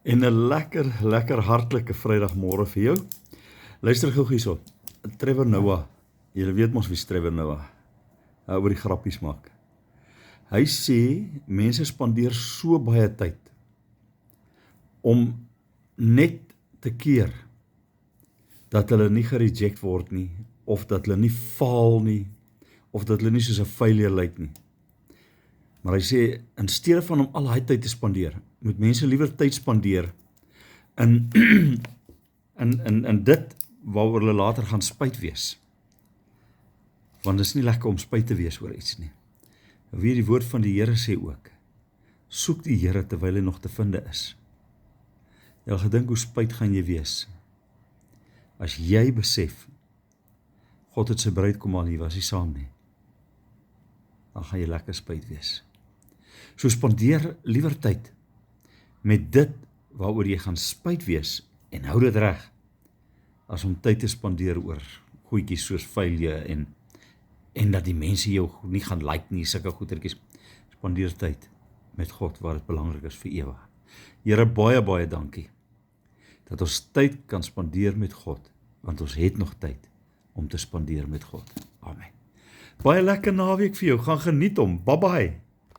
En 'n lekker hartlike Vrydagmôre vir jou. Luister gou hierso. Trevor Noah, julle weet mos wie's Trevor Noah. Hy oor die grappies maak. Hy sê mense spandeer so baie tyd om net te keer dat hulle nie gereject word nie, of dat hulle nie faal nie, of dat hulle nie soos 'n failure lyk nie. Maar hy sê, in steede van om al daai tyd te spandeer, moet mense liewer tyd spandeer in in dit waaroor hulle later gaan spyt wees. Want dit is nie lekker om spyt te wees oor iets nie. Wie die woord van die Here sê ook, soek die Here terwyl hy nog te vinde is. Jy al gedink hoe spyt gaan jy wees, as jy besef, God het sy bruid kom al, hier was hy saam nie. Dan gaan jy lekker spyt wees. So spandeer liewer tyd met dit waaroor jy gaan spyt wees en hou dit reg, as om tyd te spandeer oor goedjies soos failure en dat die mense jou nie gaan like nie, sulke goetertjies. Spandeer tyd met God waar dit belangrik is vir ewig. Here, baie dankie dat ons tyd kan spandeer met God, want ons het nog tyd om te spandeer met God. Amen. Baie lekker naweek vir jou, gaan geniet hom. Bye bye.